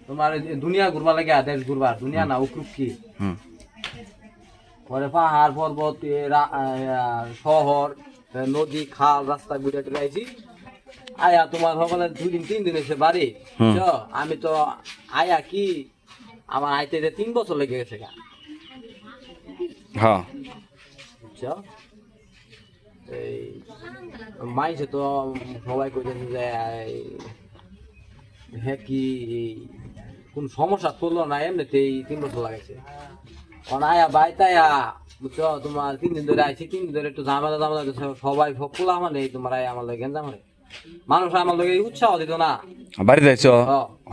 তোমার দুনিয়া ঘুরবা লাগে দেশ ঘুরবার দুনিয়া না উকুক কি পরে পাহাড় পর্বত শহর নদী খাল রাস্তা ঘুরে টুরে আইছি আয়া তোমার সকলে 2 দিন 3 দিন এসে বাড়ি বুঝছো আমি তো আয়া কি আমার আইতে 3 বছর লেগে গেছে গা হ্যাঁ বুঝছো এই মাইছে তো সবাই কইতেছে যে হ্যাঁ কি কোন সমস্যা করলো না এমনিতেই 3 বছর লাগাইছে অনায়া বাইতায়া বুঝছো তোমার 3 দিন ধরে আইছি 3 দিন ধরে একটু ঝামেলা ঝামেলা সবাই ফকুলা মানে তোমার আমার লাগে গেঞ্জা মানে মানুষ আমার লগে উৎসাহ দিত না বাড়িতে আইছো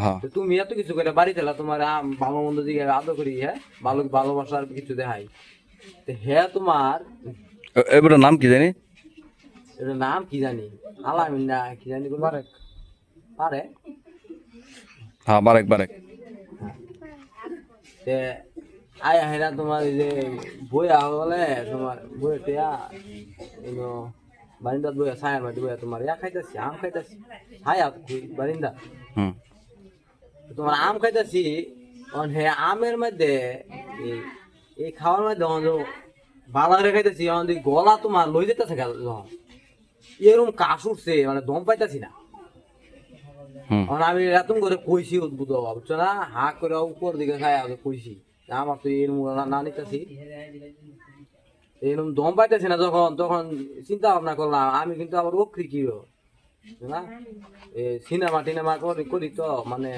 হ্যাঁ তো তুমি এত কিছু করে বাড়িতে তোমার ভালো মন্দ দিকে আদর করি হ্যাঁ ভালো ভালোবাসার কিছু দেখাই তো হ্যাঁ তোমার এবার নাম কি জানি এটার নাম কি জানি আলামিন না কি জানি বারেক পারে হ্যাঁ বারেক বারেক তে আয়া হেরা তোমার এই যে বইয়া বলে তোমার বইয়ে টেয়া বারিন্দাত বইয়া ছায়ার মাটি বইয়া তোমার খাইতেছি আম খাইতেছি ছায়া বারিন্দা তোমার আম খাইতেছি হে আমের মধ্যে এই খাওয়ার মধ্যে বালা রে খাইতেছি গলা তোমার লই যেতেছে এরকম কাশ উঠছে মানে দম পাইতেছি না আমি এরকম করে কইছি উদ্ভুত বুঝছো না হা করে উপর দিকে খাই কইছি আমার তো এরকম না নিতেছি এরকম দম পাইতেছি না যখন তখন চিন্তা ভাবনা করলাম আমি কিন্তু আবার ওখরি কি না সিনেমা টিনেমা করি তো মানে